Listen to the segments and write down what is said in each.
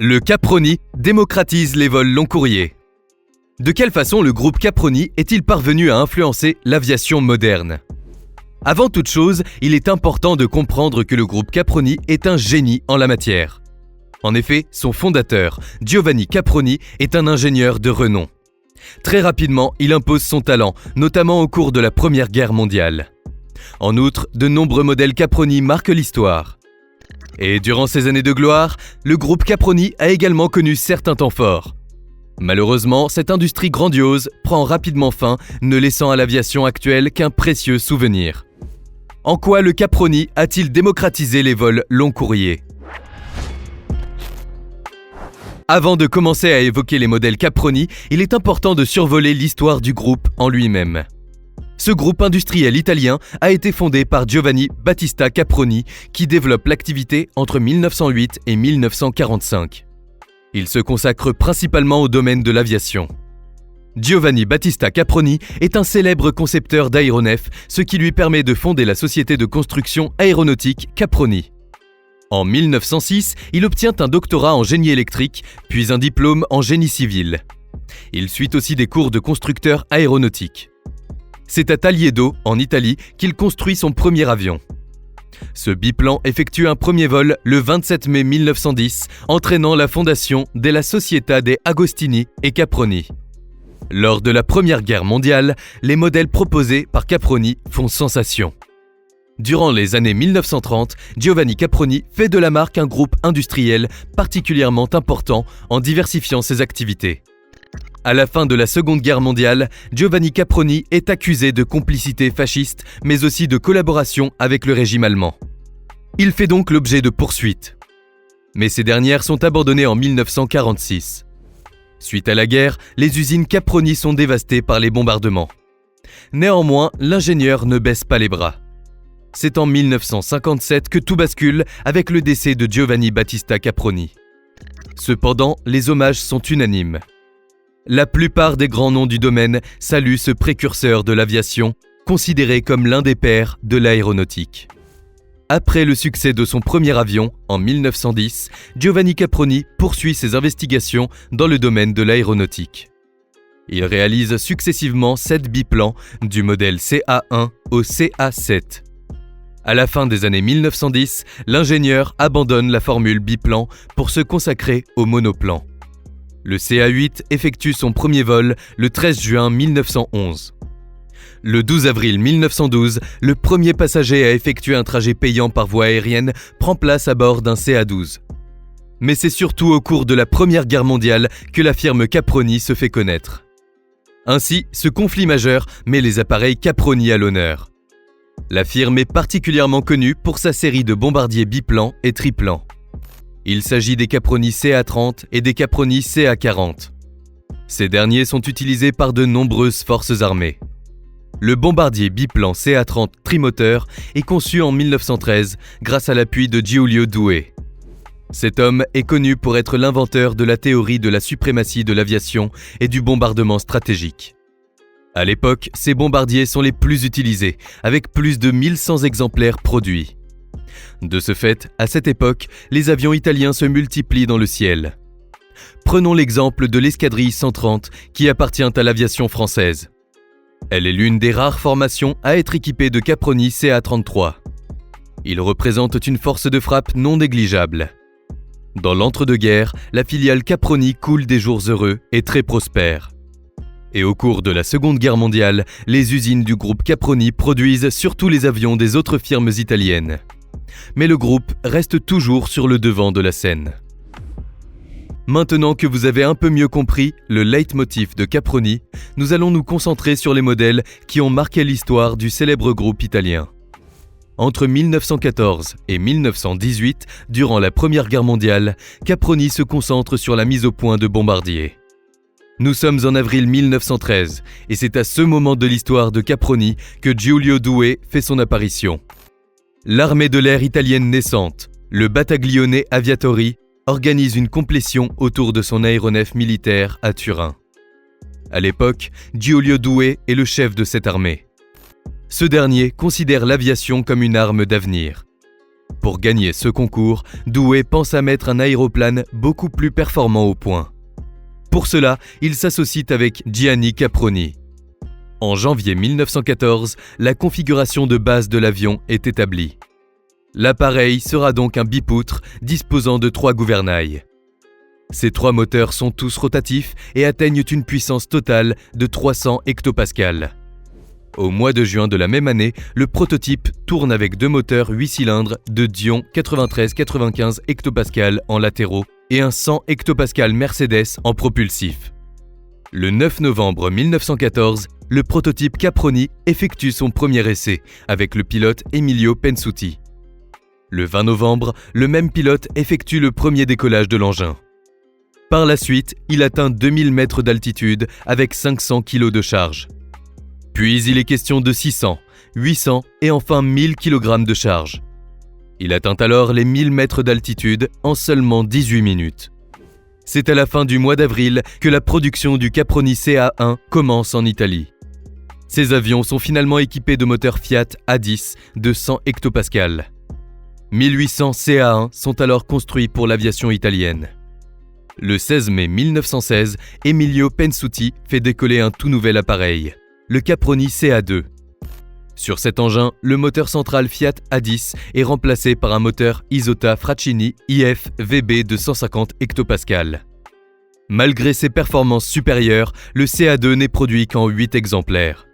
Le Caproni démocratise les vols long courriers. De quelle façon le groupe Caproni est-il parvenu à influencer l'aviation moderne ? Avant toute chose, il est important de comprendre que le groupe Caproni est un génie en la matière. En effet, son fondateur, Giovanni Caproni, est un ingénieur de renom. Très rapidement, il impose son talent, notamment au cours de la Première Guerre mondiale. En outre, de nombreux modèles Caproni marquent l'histoire. Et durant ces années de gloire, le groupe Caproni a également connu certains temps forts. Malheureusement, cette industrie grandiose prend rapidement fin, ne laissant à l'aviation actuelle qu'un précieux souvenir. En quoi le Caproni a-t-il démocratisé les vols long courriers ? Avant de commencer à évoquer les modèles Caproni, il est important de survoler l'histoire du groupe en lui-même. Ce groupe industriel italien a été fondé par Giovanni Battista Caproni, qui développe l'activité entre 1908 et 1945. Il se consacre principalement au domaine de l'aviation. Giovanni Battista Caproni est un célèbre concepteur d'aéronefs, ce qui lui permet de fonder la société de construction aéronautique Caproni. En 1906, il obtient un doctorat en génie électrique, puis un diplôme en génie civil. Il suit aussi des cours de constructeur aéronautique. C'est à Taliedo, en Italie, qu'il construit son premier avion. Ce biplan effectue un premier vol le 27 mai 1910, entraînant la fondation della Società dei Agostini et Caproni. Lors de la Première Guerre mondiale, les modèles proposés par Caproni font sensation. Durant les années 1930, Giovanni Caproni fait de la marque un groupe industriel particulièrement important en diversifiant ses activités. À la fin de la Seconde Guerre mondiale, Giovanni Caproni est accusé de complicité fasciste, mais aussi de collaboration avec le régime allemand. Il fait donc l'objet de poursuites. Mais ces dernières sont abandonnées en 1946. Suite à la guerre, les usines Caproni sont dévastées par les bombardements. Néanmoins, l'ingénieur ne baisse pas les bras. C'est en 1957 que tout bascule avec le décès de Giovanni Battista Caproni. Cependant, les hommages sont unanimes. La plupart des grands noms du domaine saluent ce précurseur de l'aviation, considéré comme l'un des pères de l'aéronautique. Après le succès de son premier avion, en 1910, Giovanni Caproni poursuit ses investigations dans le domaine de l'aéronautique. Il réalise successivement 7 biplans, du modèle CA1 au CA7. À la fin des années 1910, l'ingénieur abandonne la formule biplan pour se consacrer au monoplan. Le CA8 effectue son premier vol le 13 juin 1911. Le 12 avril 1912, le premier passager à effectuer un trajet payant par voie aérienne prend place à bord d'un CA12. Mais c'est surtout au cours de la Première Guerre mondiale que la firme Caproni se fait connaître. Ainsi, ce conflit majeur met les appareils Caproni à l'honneur. La firme est particulièrement connue pour sa série de bombardiers biplans et triplans. Il s'agit des Caproni CA30 et des Caproni CA40. Ces derniers sont utilisés par de nombreuses forces armées. Le bombardier biplan CA30 trimoteur est conçu en 1913 grâce à l'appui de Giulio Douhet. Cet homme est connu pour être l'inventeur de la théorie de la suprématie de l'aviation et du bombardement stratégique. À l'époque, ces bombardiers sont les plus utilisés, avec plus de 1100 exemplaires produits. De ce fait, à cette époque, les avions italiens se multiplient dans le ciel. Prenons l'exemple de l'escadrille 130 qui appartient à l'aviation française. Elle est l'une des rares formations à être équipée de Caproni CA33. Ils représentent une force de frappe non négligeable. Dans l'entre-deux-guerres, la filiale Caproni coule des jours heureux et très prospère. Et au cours de la Seconde Guerre mondiale, les usines du groupe Caproni produisent surtout les avions des autres firmes italiennes. Mais le groupe reste toujours sur le devant de la scène. Maintenant que vous avez un peu mieux compris le leitmotiv de Caproni, nous allons nous concentrer sur les modèles qui ont marqué l'histoire du célèbre groupe italien. Entre 1914 et 1918, durant la Première Guerre mondiale, Caproni se concentre sur la mise au point de bombardiers. Nous sommes en avril 1913 et c'est à ce moment de l'histoire de Caproni que Giulio Douhet fait son apparition. L'armée de l'air italienne naissante, le Battaglione Aviatori, organise une complétion autour de son aéronef militaire à Turin. À l'époque, Giulio Douhet est le chef de cette armée. Ce dernier considère l'aviation comme une arme d'avenir. Pour gagner ce concours, Douhet pense à mettre un aéroplane beaucoup plus performant au point. Pour cela, il s'associe avec Gianni Caproni. En janvier 1914, la configuration de base de l'avion est établie. L'appareil sera donc un bipoutre disposant de 3 gouvernails. Ces 3 moteurs sont tous rotatifs et atteignent une puissance totale de 300 hectopascales. Au mois de juin de la même année, le prototype tourne avec 2 moteurs 8 cylindres de Dion 93-95 hectopascales en latéraux et un 100 hectopascales Mercedes en propulsif. Le 9 novembre 1914, le prototype Caproni effectue son premier essai avec le pilote Emilio Pensuti. Le 20 novembre, le même pilote effectue le premier décollage de l'engin. Par la suite, il atteint 2000 mètres d'altitude avec 500 kg de charge. Puis il est question de 600, 800 et enfin 1000 kg de charge. Il atteint alors les 1000 mètres d'altitude en seulement 18 minutes. C'est à la fin du mois d'avril que la production du Caproni CA1 commence en Italie. Ces avions sont finalement équipés de moteurs Fiat A10 de 100 hectopascales. 1800 CA1 sont alors construits pour l'aviation italienne. Le 16 mai 1916, Emilio Pensuti fait décoller un tout nouvel appareil, le Caproni CA2. Sur cet engin, le moteur central Fiat A10 est remplacé par un moteur Isotta Fraccini IF VB de 150 hectopascales. Malgré ses performances supérieures, le CA2 n'est produit qu'en 8 exemplaires.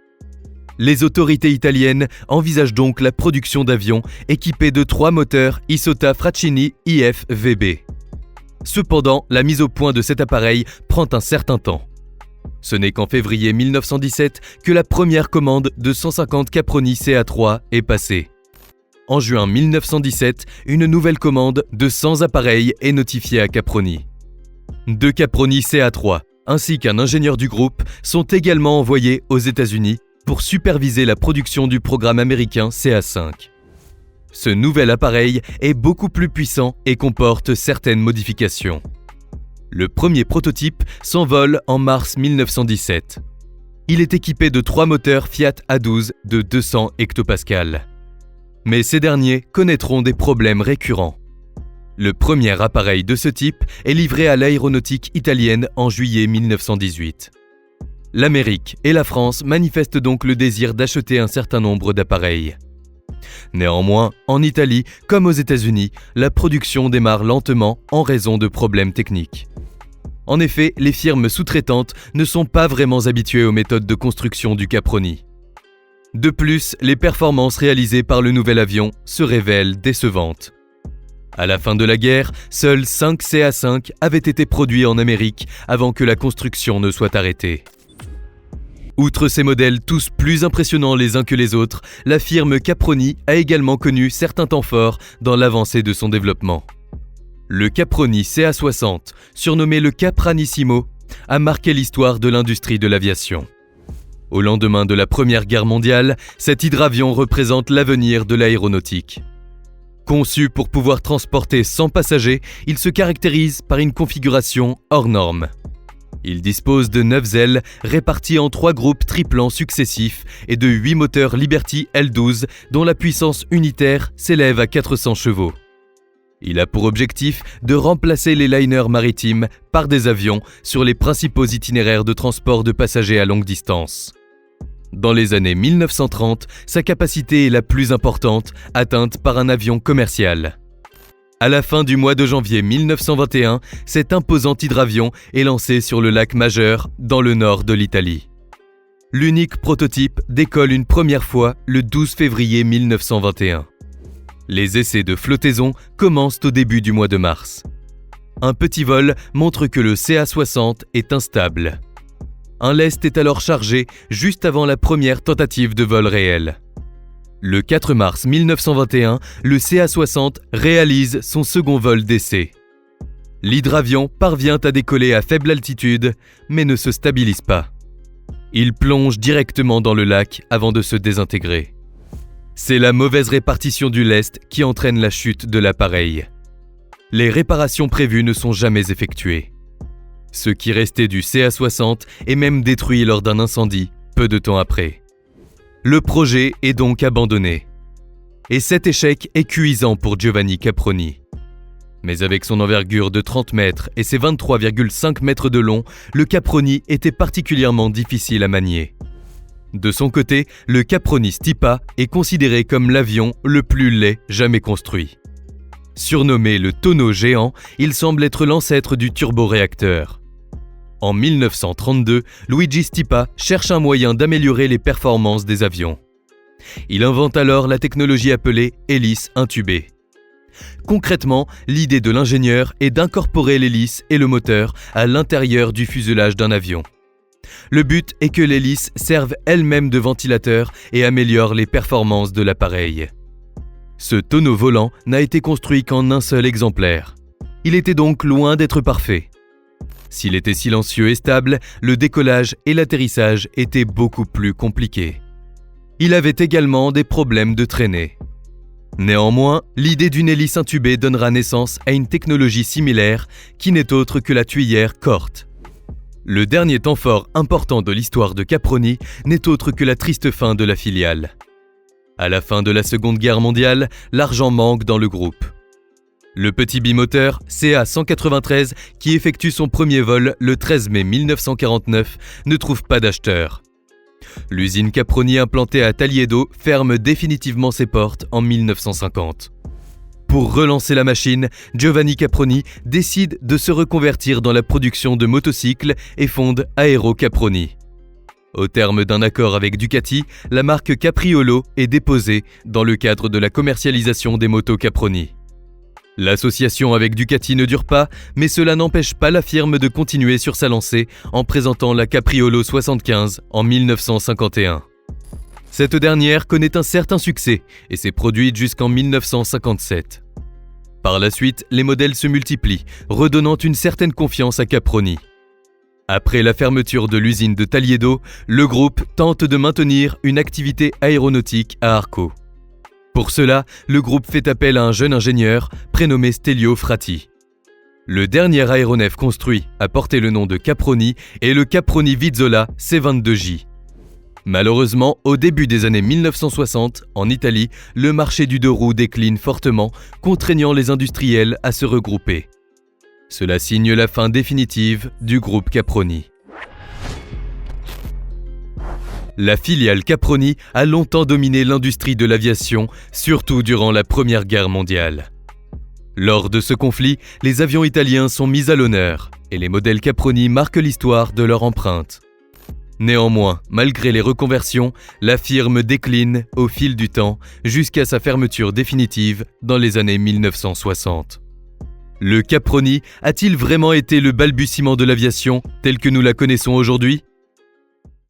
Les autorités italiennes envisagent donc la production d'avions équipés de 3 moteurs Isotta Fraccini IF VB. Cependant, la mise au point de cet appareil prend un certain temps. Ce n'est qu'en février 1917 que la première commande de 150 Caproni CA3 est passée. En juin 1917, une nouvelle commande de 100 appareils est notifiée à Caproni. 2 Caproni CA3 ainsi qu'un ingénieur du groupe sont également envoyés aux États-Unis pour superviser la production du programme américain CA5. Ce nouvel appareil est beaucoup plus puissant et comporte certaines modifications. Le premier prototype s'envole en mars 1917. Il est équipé de 3 moteurs Fiat A12 de 200 hectopascales. Mais ces derniers connaîtront des problèmes récurrents. Le premier appareil de ce type est livré à l'aéronautique italienne en juillet 1918. L'Amérique et la France manifestent donc le désir d'acheter un certain nombre d'appareils. Néanmoins, en Italie comme aux États-Unis, la production démarre lentement en raison de problèmes techniques. En effet, les firmes sous-traitantes ne sont pas vraiment habituées aux méthodes de construction du Caproni. De plus, les performances réalisées par le nouvel avion se révèlent décevantes. À la fin de la guerre, seuls 5 CA5 avaient été produits en Amérique avant que la construction ne soit arrêtée. Outre ces modèles tous plus impressionnants les uns que les autres, la firme Caproni a également connu certains temps forts dans l'avancée de son développement. Le Caproni CA60, surnommé le Capranissimo, a marqué l'histoire de l'industrie de l'aviation. Au lendemain de la Première Guerre mondiale, cet hydravion représente l'avenir de l'aéronautique. Conçu pour pouvoir transporter 100 passagers, il se caractérise par une configuration hors norme. Il dispose de 9 ailes réparties en 3 groupes triplans successifs et de 8 moteurs Liberty L12 dont la puissance unitaire s'élève à 400 chevaux. Il a pour objectif de remplacer les liners maritimes par des avions sur les principaux itinéraires de transport de passagers à longue distance. Dans les années 1930, sa capacité est la plus importante, atteinte par un avion commercial. À la fin du mois de janvier 1921, cet imposant hydravion est lancé sur le lac Majeur, dans le nord de l'Italie. L'unique prototype décolle une première fois le 12 février 1921. Les essais de flottaison commencent au début du mois de mars. Un petit vol montre que le CA60 est instable. Un lest est alors chargé juste avant la première tentative de vol réel. Le 4 mars 1921, le CA60 réalise son second vol d'essai. L'hydravion parvient à décoller à faible altitude, mais ne se stabilise pas. Il plonge directement dans le lac avant de se désintégrer. C'est la mauvaise répartition du lest qui entraîne la chute de l'appareil. Les réparations prévues ne sont jamais effectuées. Ce qui restait du CA60 est même détruit lors d'un incendie, peu de temps après. Le projet est donc abandonné. Et cet échec est cuisant pour Giovanni Caproni. Mais avec son envergure de 30 mètres et ses 23,5 mètres de long, le Caproni était particulièrement difficile à manier. De son côté, le Caproni Stipa est considéré comme l'avion le plus laid jamais construit. Surnommé le tonneau géant, il semble être l'ancêtre du turboréacteur. En 1932, Luigi Stipa cherche un moyen d'améliorer les performances des avions. Il invente alors la technologie appelée hélice intubée. Concrètement, l'idée de l'ingénieur est d'incorporer l'hélice et le moteur à l'intérieur du fuselage d'un avion. Le but est que l'hélice serve elle-même de ventilateur et améliore les performances de l'appareil. Ce tonneau volant n'a été construit qu'en un seul exemplaire. Il était donc loin d'être parfait. S'il était silencieux et stable, le décollage et l'atterrissage étaient beaucoup plus compliqués. Il avait également des problèmes de traînée. Néanmoins, l'idée d'une hélice intubée donnera naissance à une technologie similaire qui n'est autre que la tuyère Corte. Le dernier temps fort important de l'histoire de Caproni n'est autre que la triste fin de la filiale. À la fin de la Seconde Guerre mondiale, l'argent manque dans le groupe. Le petit bimoteur CA-193, qui effectue son premier vol le 13 mai 1949, ne trouve pas d'acheteur. L'usine Caproni implantée à Taliedo ferme définitivement ses portes en 1950. Pour relancer la machine, Giovanni Caproni décide de se reconvertir dans la production de motocycles et fonde Aero Caproni. Au terme d'un accord avec Ducati, la marque Capriolo est déposée dans le cadre de la commercialisation des motos Caproni. L'association avec Ducati ne dure pas, mais cela n'empêche pas la firme de continuer sur sa lancée en présentant la Capriolo 75 en 1951. Cette dernière connaît un certain succès et s'est produite jusqu'en 1957. Par la suite, les modèles se multiplient, redonnant une certaine confiance à Caproni. Après la fermeture de l'usine de Taliedo, le groupe tente de maintenir une activité aéronautique à Arco. Pour cela, le groupe fait appel à un jeune ingénieur prénommé Stelio Frati. Le dernier aéronef construit a porté le nom de Caproni et le Caproni Vizzola C-22J. Malheureusement, au début des années 1960, en Italie, le marché du deux roues décline fortement, contraignant les industriels à se regrouper. Cela signe la fin définitive du groupe Caproni. La filiale Caproni a longtemps dominé l'industrie de l'aviation, surtout durant la Première Guerre mondiale. Lors de ce conflit, les avions italiens sont mis à l'honneur et les modèles Caproni marquent l'histoire de leur empreinte. Néanmoins, malgré les reconversions, la firme décline au fil du temps jusqu'à sa fermeture définitive dans les années 1960. Le Caproni a-t-il vraiment été le balbutiement de l'aviation telle que nous la connaissons aujourd'hui ?